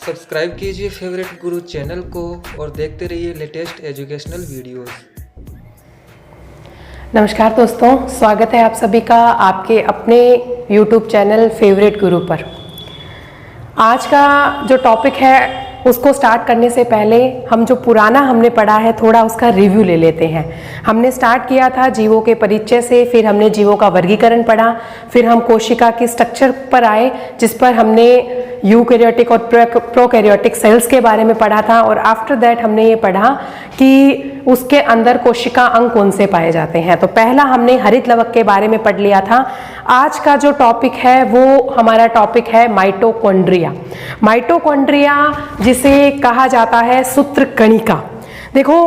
Subscribe कीजिए favourite गुरु channel को और देखते रहिए लेटेस्ट एजुकेशनल वीडियोस। नमस्कार दोस्तों, स्वागत है आप सभी का आपके अपने YouTube चैनल फेवरेट गुरु पर। आज का जो टॉपिक है उसको स्टार्ट करने से पहले हम जो पुराना हमने पढ़ा है थोड़ा उसका रिव्यू ले लेते हैं। हमने स्टार्ट किया था जीवों के परिचय से, फिर हमने जीवों का वर्गीकरण पढ़ा, फिर हम कोशिका के स्ट्रक्चर पर आए जिस पर हमने यूकैरियोटिक और प्रोकैरियोटिक सेल्स के बारे में पढ़ा था, और आफ्टर दैट हमने ये पढ़ा कि उसके अंदर कोशिका अंग कौन से पाए जाते हैं। तो पहला हमने हरित लवक के बारे में पढ़ लिया था। आज का जो टॉपिक है वो हमारा टॉपिक है माइटोकॉन्ड्रिया। माइटोकॉन्ड्रिया जिसे कहा जाता है सूत्रकणिका। देखो,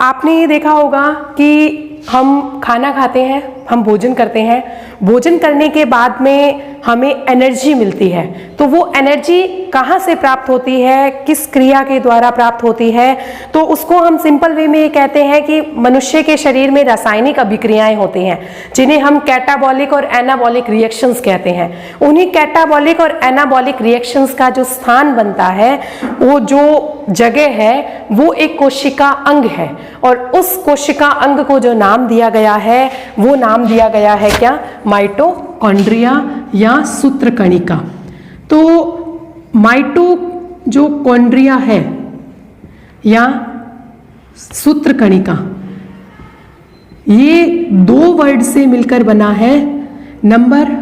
आपने ये देखा होगा कि हम खाना खाते हैं, हम भोजन करते हैं, भोजन करने के बाद में हमें एनर्जी मिलती है। तो वो एनर्जी कहाँ से प्राप्त होती है, किस क्रिया के द्वारा प्राप्त होती है? तो उसको हम सिंपल वे में ये कहते हैं कि मनुष्य के शरीर में रासायनिक अभिक्रियाएं होती हैं जिन्हें हम कैटाबॉलिक और एनाबॉलिक रिएक्शंस कहते हैं। उन्हीं कैटाबॉलिक और एनाबॉलिक रिएक्शंस का जो स्थान बनता है, वो जो जगह है वो एक कोशिका अंग है, और उस कोशिका अंग को जो नाम दिया गया है वो नाम दिया गया है क्या? माइटोकॉन्ड्रिया या सूत्रकणिका। तो माइटो जो कॉन्ड्रिया है या सूत्रकणिका, ये दो वर्ड से मिलकर बना है। नंबर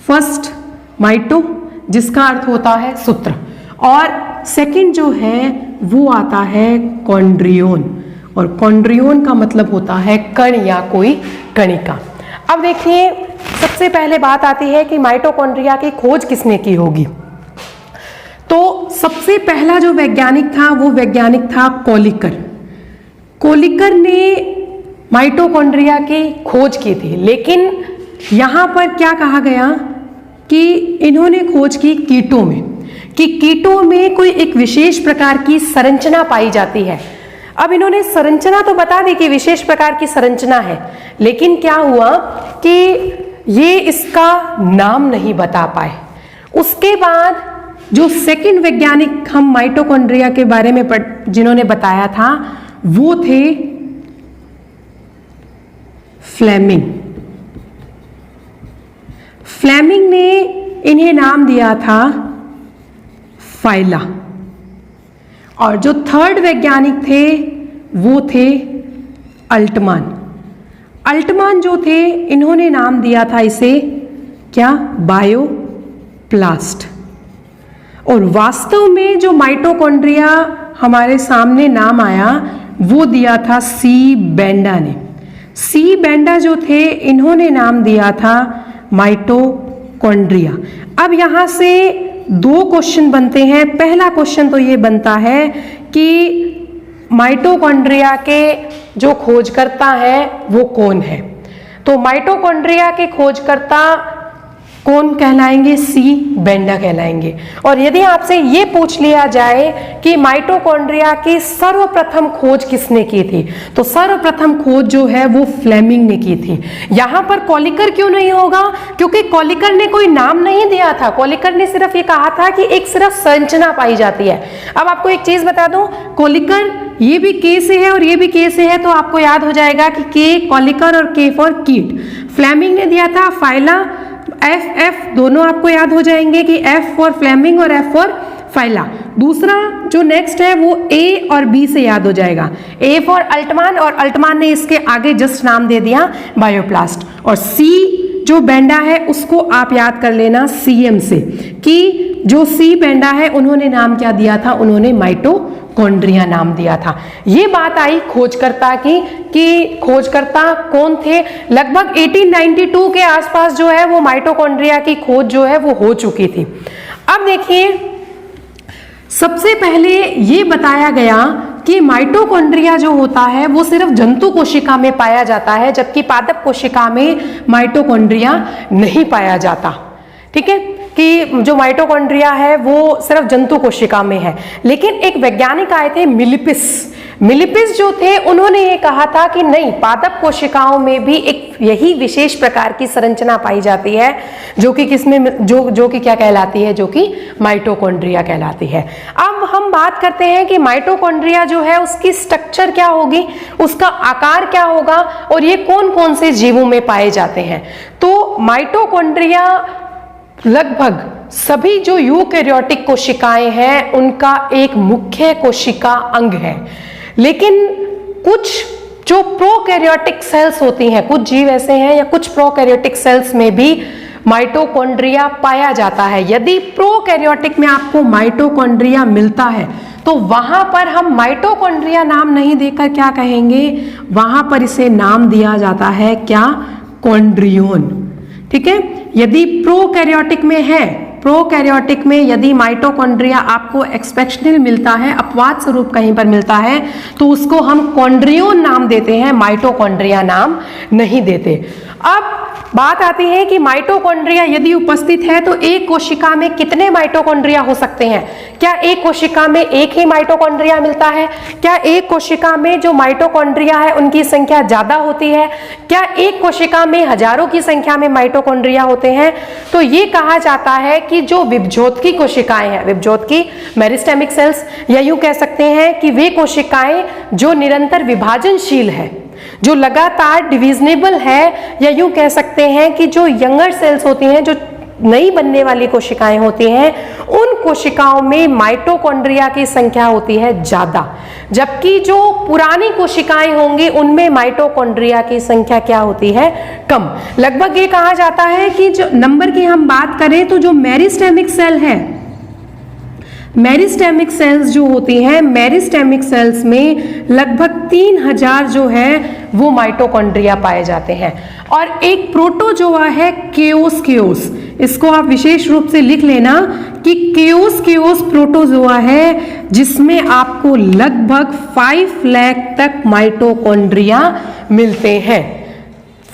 फर्स्ट माइटो जिसका अर्थ होता है सूत्र, और सेकंड जो है वो आता है कॉन्ड्रियोन, और कॉन्ड्रियोन का मतलब होता है कण या कोई कणिका। अब देखिए, सबसे पहले बात आती है कि माइटोकॉन्ड्रिया की खोज किसने की होगी। तो सबसे पहला जो वैज्ञानिक था वो वैज्ञानिक था कोलिकर। कोलिकर ने माइटोकॉन्ड्रिया की खोज की थी, लेकिन यहां पर क्या कहा गया कि इन्होंने खोज की कीटों में, कि कीटों में कोई एक विशेष प्रकार की संरचना पाई जाती है। अब इन्होंने संरचना तो बता दी कि विशेष प्रकार की संरचना है, लेकिन क्या हुआ कि ये इसका नाम नहीं बता पाए। उसके बाद जो सेकंड वैज्ञानिक हम माइटोकॉन्ड्रिया के बारे में जिन्होंने बताया था वो थे फ्लेमिंग। फ्लेमिंग ने इन्हें नाम दिया था फाइला। और जो थर्ड वैज्ञानिक थे वो थे अल्टमान। अल्टमान जो थे इन्होंने नाम दिया था इसे क्या? बायोप्लास्ट। और वास्तव में जो माइटोकॉन्ड्रिया हमारे सामने नाम आया वो दिया था सी बेंडा ने। सी बेंडा जो थे इन्होंने नाम दिया था माइटोकॉन्ड्रिया। अब यहां से दो क्वेश्चन बनते हैं। पहला क्वेश्चन तो ये बनता है कि माइटोकॉन्ड्रिया के जो खोजकर्ता हैं वो कौन है। तो माइटोकॉन्ड्रिया के खोजकर्ता कौन कहलाएंगे? सी बेंडा कहलाएंगे। और यदि आपसे ये पूछ लिया जाए कि माइटोकॉन्ड्रिया की सर्वप्रथम खोज किसने की थी, तो सर्वप्रथम खोज जो है वो फ्लेमिंग ने की थी। यहां पर कोलिकर क्यों नहीं होगा? क्योंकि कोलिकर ने कोई नाम नहीं दिया था। कोलिकर ने सिर्फ ये कहा था कि एक सिर्फ संरचना पाई जाती है। अब आपको एक चीज बता दूं, कोलिकर ये भी के से है और ये भी के से है, तो आपको याद हो जाएगा कि के कोलिकर और के फॉर कीट। फ्लेमिंग ने दिया था फाइला, एफ दोनों आपको याद हो जाएंगे कि एफ फॉर फ्लेमिंग और एफ फॉर फाइला। दूसरा जो नेक्स्ट है वो ए और बी से याद हो जाएगा, ए फॉर अल्टमान, और अल्टमान ने इसके आगे जस्ट नाम दे दिया बायोप्लास्ट। और सी जो बेंडा है उसको आप याद कर लेना सीएम से, कि जो सी बेंडा है उन्होंने नाम क्या दिया था? उन्होंने माइटोकॉन्ड्रिया नाम दिया था। ये बात आई खोजकर्ता की कि खोजकर्ता कौन थे। लगभग 1892 के आसपास जो है वो माइटोकॉन्ड्रिया की खोज जो है वो हो चुकी थी। अब देखिए, सबसे पहले ये बताया गया कि माइटोकॉन्ड्रिया जो होता है वो सिर्फ जंतु कोशिका में पाया जाता है, जबकि पादप कोशिका में माइटोकॉन्ड्रिया नहीं पाया जाता। ठीक है, कि जो माइटोकॉन्ड्रिया है वो सिर्फ जंतु कोशिका में है। लेकिन एक वैज्ञानिक आए थे मिलिपिस। मिलिपिस जो थे उन्होंने ये कहा था कि नहीं, पादप कोशिकाओं में भी एक यही विशेष प्रकार की संरचना पाई जाती है जो कि किसमें जो कि क्या कहलाती है, जो कि माइटोकॉन्ड्रिया कहलाती है। अब हम बात करते हैं कि माइटोकॉन्ड्रिया जो है उसकी स्ट्रक्चर क्या होगी, उसका आकार क्या होगा और ये कौन कौन से जीवों में पाए जाते हैं। तो माइटोकॉन्ड्रिया लगभग सभी जो यूकैरियोटिक कोशिकाएं हैं उनका एक मुख्य कोशिका अंग है, लेकिन कुछ जो प्रोकैरियोटिक सेल्स होती हैं, कुछ जीव ऐसे हैं या कुछ प्रोकैरियोटिक सेल्स में भी माइटोकॉन्ड्रिया पाया जाता है। यदि प्रोकैरियोटिक में आपको माइटोकॉन्ड्रिया मिलता है तो वहां पर हम माइटोकॉन्ड्रिया नाम नहीं देकर क्या कहेंगे, वहां पर इसे नाम दिया जाता है क्या, कॉन्ड्रियोन। ठीक है, यदि प्रोकैरियोटिक में है, प्रोकैरियोटिक में यदि माइटोकॉन्ड्रिया आपको एक्सेप्शनल मिलता है, अपवाद स्वरूप कहीं पर मिलता है, तो उसको हम कॉन्ड्रियोन नाम देते हैं, माइटोकॉन्ड्रिया नाम नहीं देते। अब बात आती है कि माइटोकॉन्ड्रिया यदि उपस्थित है तो एक कोशिका में कितने माइटोकॉन्ड्रिया हो सकते हैं। क्या एक कोशिका में एक ही माइटोकॉन्ड्रिया मिलता है? क्या एक कोशिका में जो माइटोकॉन्ड्रिया है उनकी संख्या ज्यादा होती है? क्या एक कोशिका में हजारों की संख्या में माइटोकॉन्ड्रिया होते हैं? तो ये कहा जाता है कि जो विभजोतकी कोशिकाएं हैं, विभजोतकी मेरिस्टेमिक सेल्स, या यूं कह सकते हैं कि वे कोशिकाएं जो निरंतर विभाजनशील है, जो लगातार डिविजनेबल है, या यूं कह सकते हैं कि जो यंगर सेल्स होती हैं, जो नई बनने वाली कोशिकाएं होती हैं, उन कोशिकाओं में माइटोकॉन्ड्रिया की संख्या होती है ज्यादा, जबकि जो पुरानी कोशिकाएं होंगी उनमें माइटोकॉन्ड्रिया की संख्या क्या होती है, कम। लगभग ये कहा जाता है कि जो नंबर की हम बात करें तो जो मेरिस्टेमिक सेल है, मेरिस्टेमिक सेल्स जो होती हैं, मेरिस्टेमिक सेल्स में लगभग 3000 जो है वो माइटोकॉन्ड्रिया पाए जाते हैं। और एक प्रोटोजोआ है केओस, इसको आप विशेष रूप से लिख लेना कि केओस प्रोटोजोआ है जिसमें आपको लगभग 5 लाख तक माइटोकॉन्ड्रिया मिलते हैं।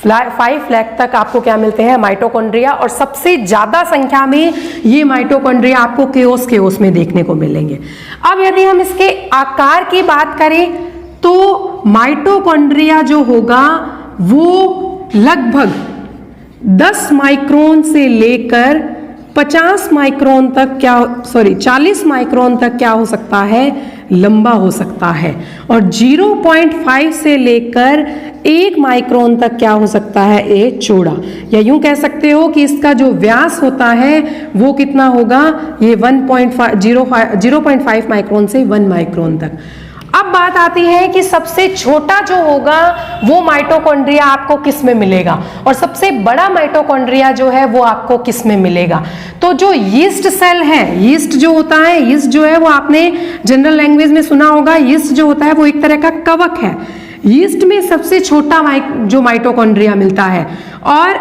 5 लाख तक आपको क्या मिलते हैं, माइटोकॉन्ड्रिया, और सबसे ज्यादा संख्या में ये माइटोकॉन्ड्रिया आपको केओस में देखने को मिलेंगे। अब यदि हम इसके आकार की बात करें तो माइटोकॉन्ड्रिया जो होगा वो लगभग 10 माइक्रोन से लेकर 50 माइक्रोन तक 40 माइक्रोन तक क्या हो सकता है, लंबा हो सकता है, और 0.5 से लेकर 1 माइक्रोन तक क्या हो सकता है, ये चौड़ा, या यूं कह सकते हो कि इसका जो व्यास होता है वो कितना होगा, ये 0.5 माइक्रोन से 1 माइक्रोन तक। अब बात आती है कि सबसे छोटा जो होगा वो माइटोकॉन्ड्रिया आपको किस में मिलेगा, और सबसे बड़ा माइटोकॉन्ड्रिया जो है वो आपको किस में मिलेगा। तो जो यीस्ट सेल है, यीस्ट जो होता है, यीस्ट जो है वो आपने जनरल लैंग्वेज में सुना होगा, यीस्ट जो होता है वो एक तरह का कवक है। यीस्ट में सबसे छोटा जो माइटोकॉन्ड्रिया मिलता है। और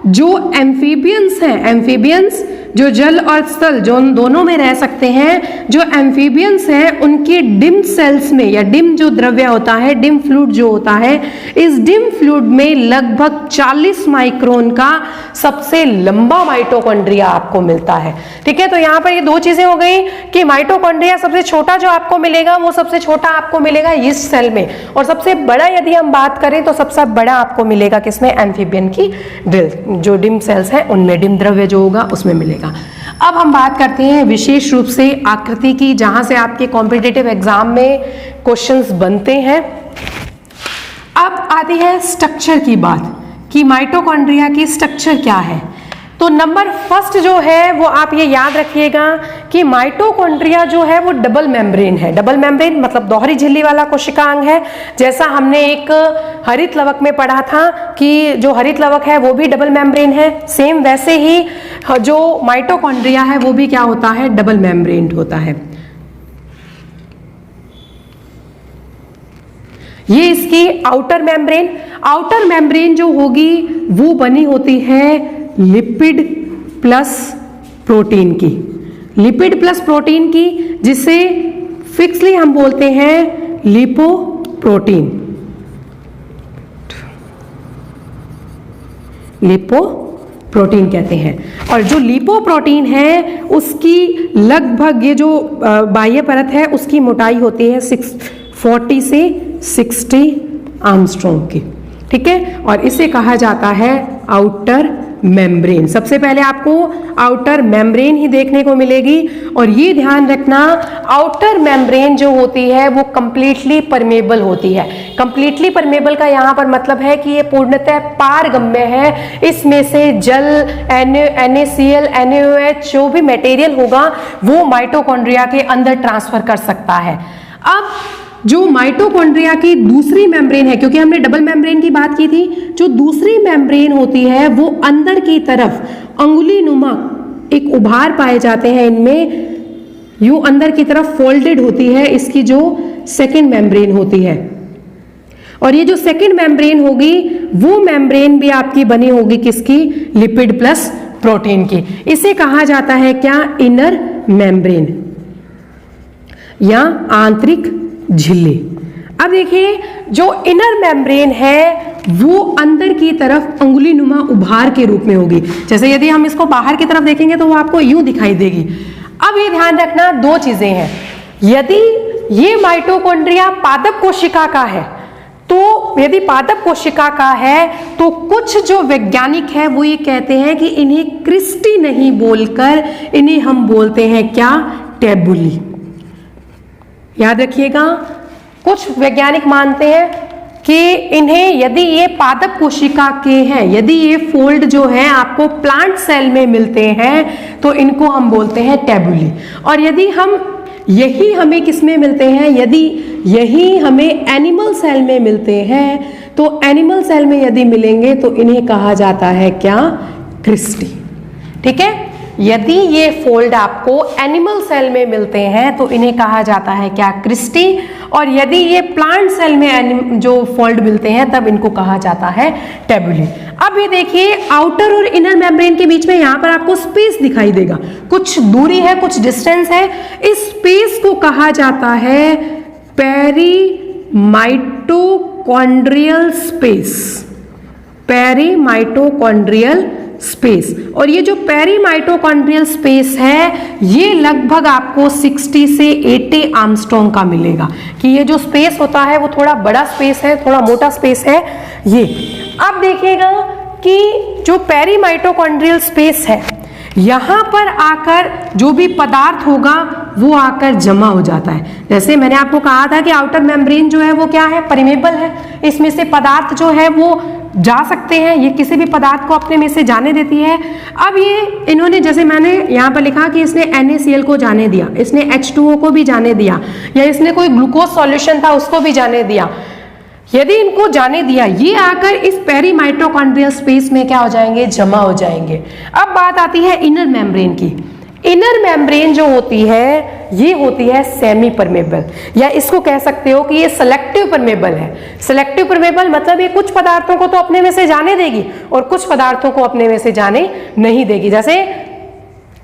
जो एम्फीबियंस हैं, एम्फीबियंस जो जल और स्थल जो दोनों में रह सकते हैं, जो एम्फीबियंस हैं उनके डिम सेल्स में, या डिम जो द्रव्य होता है, डिम फ्लूइड जो होता है, इस डिम फ्लूइड में लगभग 40 माइक्रोन का सबसे लंबा माइटोकॉन्ड्रिया आपको मिलता है। ठीक है, तो यहाँ पर ये दो चीजें हो गई कि माइटोकॉन्ड्रिया सबसे छोटा जो आपको मिलेगा वो सबसे छोटा आपको मिलेगा यीस्ट सेल में, और सबसे बड़ा यदि हम बात करें तो सबसे बड़ा आपको मिलेगा किसमें, एम्फीबियन की जो डिम सेल्स हैं उनमें, डिम द्रव्य जो होगा उसमें मिलेगा। अब हम बात करते हैं विशेष रूप से आकृति की, जहां से आपके कॉम्पिटिटिव एग्जाम में क्वेश्चंस बनते हैं। अब आती है स्ट्रक्चर की बात कि माइटोकॉन्ड्रिया की स्ट्रक्चर क्या है। तो नंबर फर्स्ट जो है वो आप ये याद रखिएगा कि माइटोकॉन्ड्रिया जो है वो डबल मेम्ब्रेन है। डबल मेम्ब्रेन मतलब दोहरी झिल्ली वाला कोशिकांग है। जैसा हमने एक हरित लवक में पढ़ा था कि जो हरित लवक है वो भी डबल मेम्ब्रेन है, सेम वैसे ही जो माइटोकॉन्ड्रिया है वो भी क्या होता है, डबल मेम्ब्रेन होता है। ये इसकी आउटर मेम्ब्रेन जो होगी वो बनी होती है लिपिड प्लस प्रोटीन की, लिपिड प्लस प्रोटीन की, जिसे फिक्सली हम बोलते हैं लिपोप्रोटीन। लिपोप्रोटीन कहते हैं। और जो लिपोप्रोटीन है उसकी लगभग ये जो बाह्य परत है उसकी मोटाई होती है 40 से 60 आर्मस्ट्रॉन्ग की, ठीक है। और इसे कहा जाता है आउटर मेम्ब्रेन। सबसे पहले आपको आउटर मेम्ब्रेन ही देखने को मिलेगी, और ये ध्यान रखना आउटर मेम्ब्रेन जो होती है वो कंप्लीटली परमेबल होती है। कंप्लीटली परमेबल का यहाँ पर मतलब है कि ये पूर्णतः पारगम्य है। इसमें से जल, NaCl, NaOH जो भी मटेरियल होगा वो माइटोकॉन्ड्रिया के अंदर ट्रांसफर कर सकता है। अब जो माइटोकॉन्ड्रिया की दूसरी मेम्ब्रेन है, क्योंकि हमने डबल मेम्ब्रेन की बात की थी, जो दूसरी मेम्ब्रेन होती है वो अंदर की तरफ अंगुली नुमा एक उभार पाए जाते हैं, इनमें यूं अंदर की तरफ फोल्डेड होती है इसकी जो सेकेंड मेम्ब्रेन होती है। और ये जो सेकेंड मेम्ब्रेन होगी वो मेम्ब्रेन भी आपकी बनी होगी किसकी? लिपिड प्लस प्रोटीन की। इसे कहा जाता है क्या? इनर मेम्ब्रेन या आंतरिक झिल्ली। अब देखिए जो इनर मेम्ब्रेन है वो अंदर की तरफ अंगुली नुमा उभार के रूप में होगी। जैसे यदि हम इसको बाहर की तरफ देखेंगे तो वो आपको यूं दिखाई देगी। अब ये ध्यान रखना दो चीजें हैं, यदि ये माइटोकॉन्ड्रिया पादप कोशिका का है, तो यदि पादप कोशिका का है तो कुछ जो वैज्ञानिक है वो ये कहते हैं कि इन्हें क्रिस्टी नहीं बोलकर इन्हें हम बोलते हैं क्या? टेबुली। याद रखिएगा, कुछ वैज्ञानिक मानते हैं कि इन्हें, यदि ये पादप कोशिका के हैं, यदि ये फोल्ड जो है आपको प्लांट सेल में मिलते हैं तो इनको हम बोलते हैं टेबुली। और यदि यही हमें किस में मिलते हैं? यदि यही हमें एनिमल सेल में मिलते हैं तो एनिमल सेल में यदि मिलेंगे तो इन्हें कहा जाता है क्या? क्रिस्टी। ठीक है, यदि ये फोल्ड आपको एनिमल सेल में मिलते हैं तो इन्हें कहा जाता है क्या? क्रिस्टी। और यदि ये प्लांट सेल में जो फोल्ड मिलते हैं तब इनको कहा जाता है टेबुली। अब ये देखिए आउटर और इनर मेम्ब्रेन के बीच में यहाँ पर आपको स्पेस दिखाई देगा, कुछ दूरी है, कुछ डिस्टेंस है। इस स्पेस को कहा जाता है पेरीमाइटोकॉन्ड्रियल स्पेस। पेरीमाइटोकॉन्ड्रियल स्पेस। और ये जो पेरीमाइटोकॉन्ड्रियल स्पेस है ये लगभग आपको 60 से 80 आर्मस्ट्रॉन्ग का मिलेगा, कि ये जो स्पेस होता है वो थोड़ा बड़ा स्पेस है, थोड़ा मोटा स्पेस है ये। अब देखिएगा कि जो पेरीमाइटोकॉन्ड्रियल स्पेस है यहाँ पर आकर जो भी पदार्थ होगा वो आकर जमा हो जाता है। जैसे मैंने आपको कहा था कि आउटर मेम्ब्रेन जो है वो क्या है? परमेबल है। इसमें से पदार्थ जो है वो जा सकते हैं, ये किसी भी पदार्थ को अपने में से जाने देती है। अब ये इन्होंने, जैसे मैंने यहाँ पर लिखा कि इसने NaCl को जाने दिया, इसने H2O को भी जाने दिया, या इसने कोई ग्लूकोज सॉल्यूशन था उसको भी जाने दिया। यदि इनको जाने दिया, ये आकर इस पेरीमाइटोकॉन्ड्रियल स्पेस में क्या हो जाएंगे? जमा हो जाएंगे। अब बात आती है इनर मेम्ब्रेन की। इनर मेम्ब्रेन जो होती है ये होती है सेमी परमेबल, या इसको कह सकते हो कि ये सेलेक्टिव परमेबल है। सेलेक्टिव परमेबल मतलब ये कुछ पदार्थों को तो अपने में से जाने देगी और कुछ पदार्थों को अपने में से जाने नहीं देगी। जैसे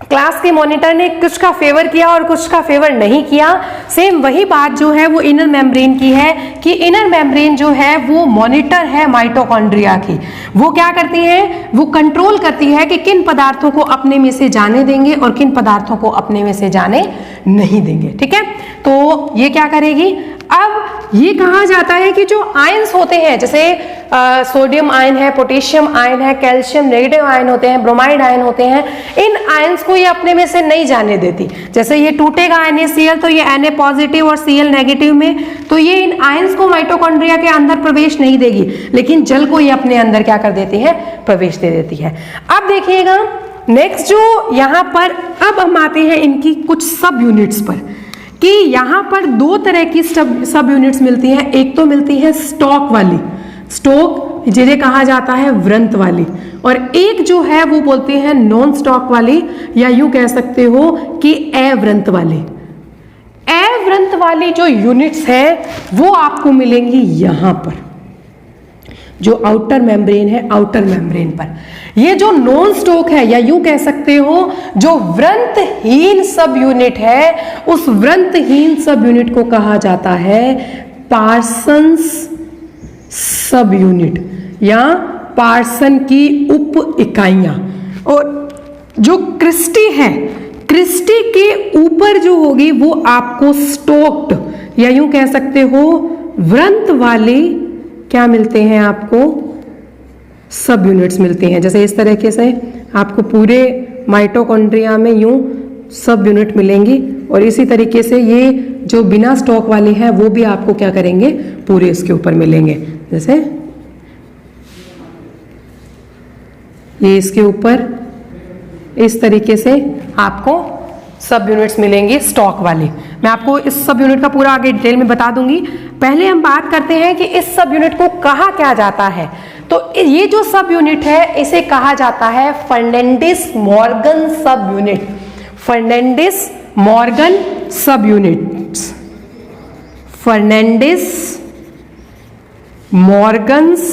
क्लास के मॉनिटर ने कुछ का फेवर किया और कुछ का फेवर नहीं किया, सेम वही बात जो है वो इनर मेम्ब्रेन की है, कि इनर मेम्ब्रेन जो है वो मॉनिटर है माइटोकॉन्ड्रिया की। वो क्या करती है? वो कंट्रोल करती है कि किन पदार्थों को अपने में से जाने देंगे और किन पदार्थों को अपने में से जाने नहीं देंगे। ठीक है, तो ये क्या करेगी? अब ये कहा जाता है कि जो आयंस होते हैं, जैसे सोडियम आयन है, पोटेशियम आयन है, कैल्शियम नेगेटिव आयन होते हैं, ब्रोमाइड आयन होते हैं, इन आयंस को ये अपने में से नहीं जाने देती। जैसे ये टूटेगा NaCl तो ये Na पॉजिटिव और Cl नेगेटिव में, तो ये इन आयंस को माइटोकॉन्ड्रिया के अंदर प्रवेश नहीं देगी, लेकिन जल को ये अपने अंदर क्या कर देती है? प्रवेश दे देती है। अब देखिएगा नेक्स्ट जो यहाँ पर, अब हम आते हैं इनकी कुछ सब यूनिट्स पर, कि यहाँ पर दो तरह की सब यूनिट्स मिलती हैं। एक तो मिलती है स्टॉक वाली, स्टॉक जिन्हें कहा जाता है व्रंत वाली, और एक जो है वो बोलते हैं नॉन स्टॉक वाली, या यूं कह सकते हो कि अव्रंत वाली। अव्रंत वाली जो यूनिट्स है वो आपको मिलेंगी यहाँ पर, जो आउटर मेम्ब्रेन है, आउटर मेम्ब्रेन पर। ये जो नॉन स्टॉक है, या यूं कह सकते हो जो व्रंतहीन सब यूनिट है, उस व्रंतहीन सब यूनिट को कहा जाता है पार्सन्स सब यूनिट, या पार्सन की उप इकाइयां। और जो क्रिस्टी है, क्रिस्टी के ऊपर जो होगी वो आपको स्टोक्ड या यूं कह सकते हो वृंत वाले क्या मिलते हैं आपको, सब यूनिट्स मिलते हैं। जैसे इस तरीके से आपको पूरे माइटोकॉन्ड्रिया में यूं सब यूनिट मिलेंगी, और इसी तरीके से ये जो बिना स्टॉक वाले हैं वो भी आपको क्या करेंगे, पूरे इसके ऊपर मिलेंगे। जैसे ये इसके ऊपर इस तरीके से आपको सब यूनिट्स मिलेंगी स्टॉक वाले। मैं आपको इस सब यूनिट का पूरा आगे डिटेल में बता दूंगी। पहले हम बात करते हैं कि इस सब यूनिट को कहा क्या जाता है। तो ये जो सब यूनिट है इसे कहा जाता है Fernandez Morgan sub unit. Fernandez Morgan sub units, Fernandez Morgans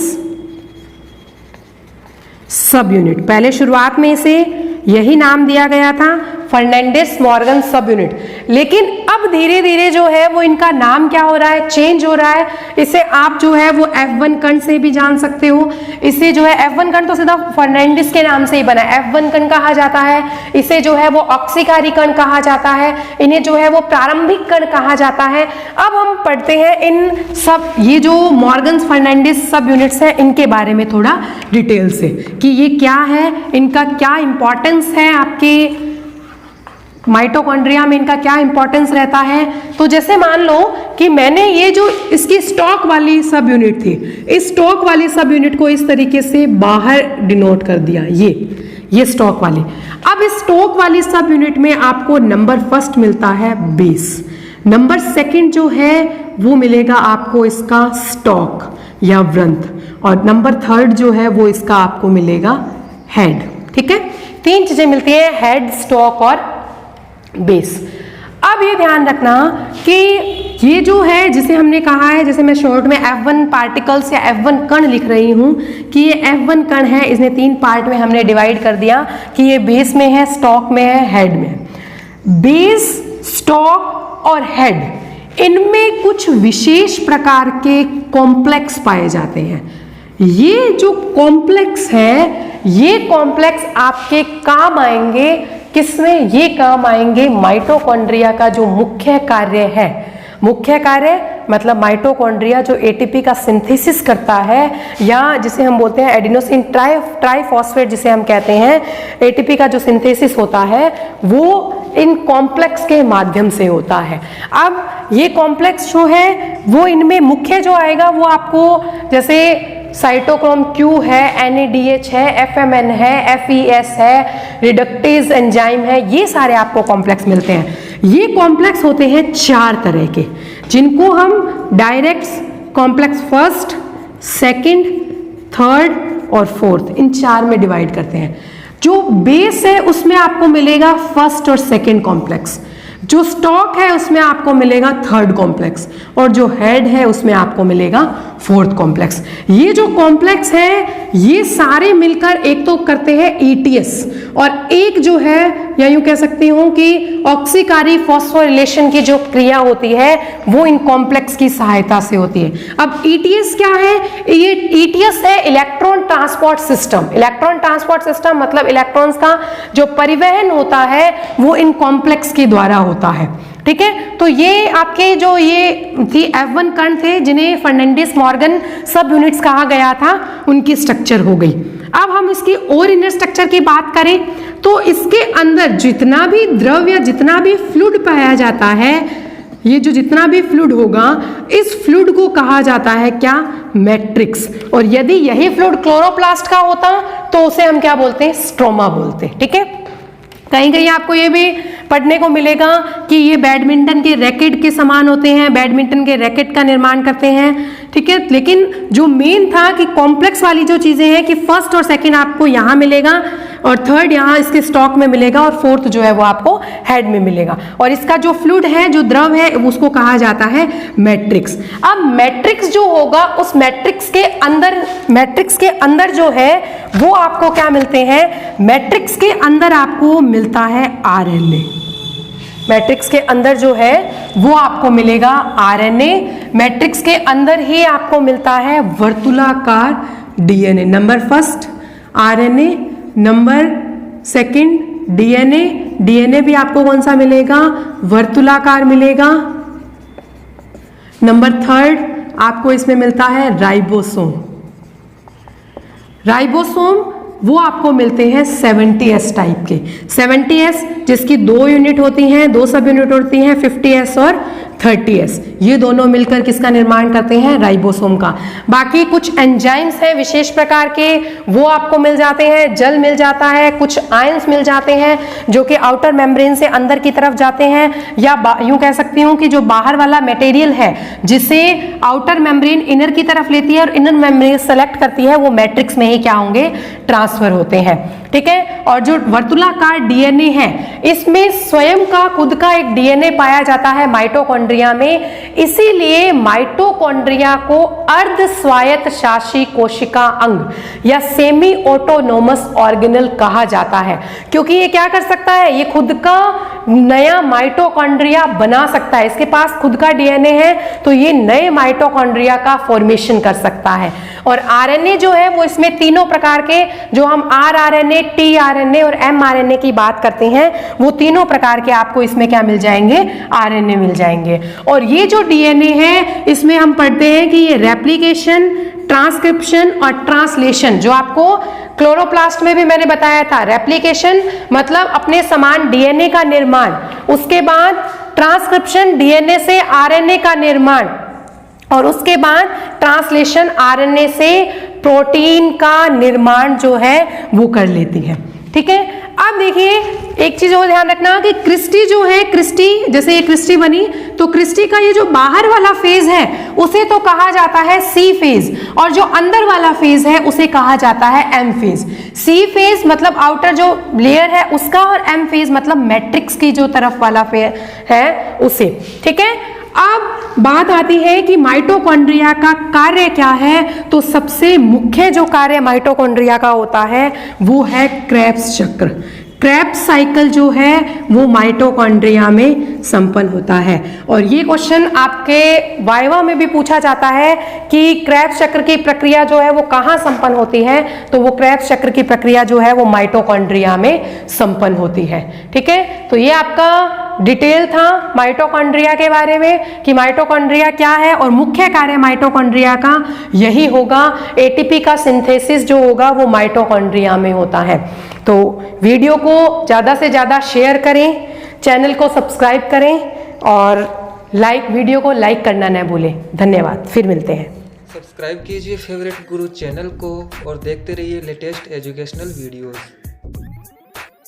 sub unit. पहले शुरुआत में इसे यही नाम दिया गया था, फर्नांडिस मॉर्गन सब यूनिट। लेकिन अब धीरे धीरे जो है वो इनका नाम क्या हो रहा है, चेंज हो रहा है। इसे आप जो है वो F1 कण से भी जान सकते हो। इसे जो है F1 कण तो सीधा फर्नांडिस के नाम से ही बना है, F1 कण कहा जाता है। इसे जो है वो ऑक्सीकारी कण कहा जाता है, इन्हें जो है वो प्रारंभिक कण कहा जाता है। अब हम पढ़ते हैं इन सब, ये जो मॉर्गन फर्नांडिस सब यूनिट्स है इनके बारे में थोड़ा डिटेल से, कि ये क्या है, इनका क्या इंपॉर्टेंस है, आपके माइटोकॉन्ड्रिया में इनका क्या इंपॉर्टेंस रहता है। तो जैसे मान लो कि मैंने ये जो इसकी स्टॉक वाली सब यूनिट थी, इस स्टॉक वाली सब यूनिट को इस तरीके से बाहर डिनोट कर दिया, ये स्टॉक वाली। अब इस स्टॉक वाली सब यूनिट में आपको नंबर फर्स्ट मिलता है बेस, नंबर सेकंड जो है वो मिलेगा आपको इसका स्टॉक या वृंत, और नंबर थर्ड जो है वो इसका आपको मिलेगा हेड। ठीक है, तीन चीजें मिलती हैं, हेड, स्टॉक और बेस। अब ये ध्यान रखना कि ये जो है जिसे हमने कहा है, जैसे मैं शॉर्ट में F1 पार्टिकल्स या F1 कण लिख रही हूं कि ये F1 कण है, इसने तीन पार्ट में हमने डिवाइड कर दिया कि ये बेस में है, स्टॉक में है, हेड में है। बेस, स्टॉक और हेड, इनमें कुछ विशेष प्रकार के कॉम्प्लेक्स पाए जाते हैं। ये जो कॉम्प्लेक्स है, ये कॉम्प्लेक्स आपके काम आएंगे किसमें, ये काम आएंगे माइटोकॉन्ड्रिया का जो मुख्य कार्य है। मुख्य कार्य मतलब माइटोकॉन्ड्रिया जो एटीपी का सिंथेसिस करता है, या जिसे हम बोलते हैं एडिनोसिन ट्राइफॉस्फेट जिसे हम कहते हैं, एटीपी का जो सिंथेसिस होता है वो इन कॉम्प्लेक्स के माध्यम से होता है। अब ये कॉम्प्लेक्स जो है वो इनमें मुख्य जो आएगा वो आपको, जैसे साइटोक्रोम Q है, NADH है, FMN है, FES है, रिडक्टेज एंजाइम है, ये सारे आपको कॉम्प्लेक्स मिलते हैं। ये कॉम्प्लेक्स होते हैं चार तरह के, जिनको हम direct complex first, second, third और फोर्थ, इन चार में डिवाइड करते हैं। जो बेस है उसमें आपको मिलेगा फर्स्ट और सेकंड कॉम्प्लेक्स, जो स्टॉक है उसमें आपको मिलेगा थर्ड कॉम्प्लेक्स, और जो हेड है उसमें आपको मिलेगा फोर्थ कॉम्प्लेक्स। ये जो कॉम्प्लेक्स है ये सारे मिलकर एक तो करते हैं ETS, और एक जो है, या यूं कह सकती हूं कि ऑक्सीकारी फॉस्फोरिलेशन की जो क्रिया होती है वो इन कॉम्प्लेक्स की सहायता से होती है। अब ETS क्या है, ये ETS है electron transport system. Electron transport system मतलब इलेक्ट्रॉन्स का जो परिवहन होता है वो इन कॉम्प्लेक्स के द्वारा होता है। ठीक है, तो ये आपके जो ये थी F1 कण थे जिन्हें फर्नांडिस मॉर्गन सब यूनिट्स कहा गया था, उनकी स्ट्रक्चर हो गई। अब हम इसकी और इनर स्ट्रक्चर की बात करें तो इसके अंदर जितना भी द्रव या जितना भी फ्लूइड पाया जाता है, ये जो जितना भी फ्लूइड होगा, इस फ्लूइड को कहा जाता है क्या, मैट्रिक्स। और यदि यही फ्लूइड क्लोरोप्लास्ट का होता तो उसे हम क्या बोलते हैं, स्ट्रोमा बोलते हैं। ठीक है, कहीं कहीं आपको ये भी पढ़ने को मिलेगा कि ये बैडमिंटन के रैकेट के समान होते हैं, बैडमिंटन के रैकेट का निर्माण करते हैं। ठीक है, लेकिन जो मेन था कि कॉम्प्लेक्स वाली जो चीजें हैं कि फर्स्ट और सेकंड आपको यहाँ मिलेगा, और थर्ड यहाँ इसके स्टॉक में मिलेगा, और फोर्थ जो है वो आपको हेड में मिलेगा। और इसका जो फ्लूइड है, जो द्रव है, उसको कहा जाता है मैट्रिक्स। अब मैट्रिक्स जो होगा, उस मैट्रिक्स के अंदर जो है वो आपको क्या मिलते हैं, मैट्रिक्स के अंदर आपको मिलता है RNA। मैट्रिक्स के अंदर जो है वो आपको मिलेगा RNA। मैट्रिक्स के अंदर ही आपको मिलता है वर्तुलाकार DNA। Number first RNA, number second DNA भी आपको कौन सा मिलेगा, वर्तुलाकार मिलेगा। नंबर थर्ड आपको इसमें मिलता है राइबोसोम। राइबोसोम वो आपको मिलते हैं 70S टाइप के। 70S जिसकी 2 यूनिट होती हैं, 2 सब यूनिट होती हैं, 50S और 30S, ये दोनों मिलकर किसका निर्माण करते हैं? राइबोसोम का। बाकी कुछ एंजाइम्स हैं विशेष प्रकार के, वो आपको मिल जाते हैं, जल मिल जाता है, कुछ आयंस मिल जाते हैं जो कि आउटर मेम्ब्रेन से अंदर की तरफ जाते हैं, या यूं कह सकती हूं कि जो बाहर वाला मटेरियल है जिसे आउटर मेम्ब्रेन इनर की तरफ लेती है और इनर मेम्ब्रेन सेलेक्ट करती है, वो मैट्रिक्स में ही क्या होंगे? ट्रांसफर होते हैं। ठीक है। और जो वर्तुलाकार डीएनए है, इसमें स्वयं का खुद का एक डीएनए पाया जाता है माइटोकॉन्ड्रिया में, इसीलिए माइटोकॉन्ड्रिया को अर्ध स्वायत्त शासी कोशिका अंग या सेमी ऑटोनोमस ऑर्गेनल कहा जाता है, क्योंकि ये क्या कर सकता है? ये खुद का नया माइटोकॉन्ड्रिया बना सकता है। इसके पास खुद का डीएनए है तो ये नए माइटोकॉन्ड्रिया का फॉर्मेशन कर सकता है। और आरएनए जो है वो इसमें तीनों प्रकार के, जो हम आरआरएनए, टीआरएनए और एमआरएनए की बात करते हैं, वो तीनों प्रकार के आपको इसमें क्या मिल जाएंगे? आरएनए मिल जाएंगे। और ये जो डीएनए है इसमें हम पढ़ते हैं कि ये रेप्लिकेशन, ट्रांसक्रिप्शन और ट्रांसलेशन, जो आपको क्लोरोप्लास्ट में भी मैंने बताया था, रेप्लिकेशन मतलब अपने समान डीएनए का निर्माण, उसके बाद ट्रांसक्रिप्शन डीएनए से आरएनए का निर्माण, और उसके बाद ट्रांसलेशन आरएनए से प्रोटीन का निर्माण जो है वो कर लेती है। ठीक है। अब देखिए एक चीज और ध्यान रखना कि क्रिस्टी जो है, क्रिस्टी जैसे ये क्रिस्टी बनी, तो क्रिस्टी का ये जो बाहर वाला फेज है उसे तो कहा जाता है सी फेज, और जो अंदर वाला फेज है उसे कहा जाता है एम फेज। सी फेज मतलब आउटर जो लेयर है उसका, और एम फेज मतलब मैट्रिक्स की जो तरफ वाला फेज है उसे। ठीक है। अब बात आती है कि माइटोकॉन्ड्रिया का कार्य क्या है, तो सबसे मुख्य जो कार्य माइटोकॉन्ड्रिया का होता है वो है क्रेब्स चक्र। क्रेब्स साइकिल जो है वो माइटोकॉन्ड्रिया में संपन्न होता है। और ये क्वेश्चन आपके वाइवा में भी पूछा जाता है कि क्रेब्स चक्र की प्रक्रिया जो है वो कहाँ संपन्न होती है, तो वो क्रेब्स चक्र की प्रक्रिया जो है वो माइटोकॉन्ड्रिया में संपन्न होती है। ठीक है। तो ये आपका डिटेल था माइटोकॉन्ड्रिया के बारे में कि माइटोकॉन्ड्रिया क्या है, और मुख्य कार्य माइटोकॉन्ड्रिया का यही होगा। एटीपी का सिंथेसिस जो होगा वो माइटोकॉन्ड्रिया में होता है। तो वीडियो को ज़्यादा से ज़्यादा शेयर करें, चैनल को सब्सक्राइब करें और वीडियो को लाइक करना न भूलें। धन्यवाद, फिर मिलते हैं। सब्सक्राइब कीजिए फेवरेट गुरु चैनल को और देखते रहिए लेटेस्ट एजुकेशनल वीडियोस।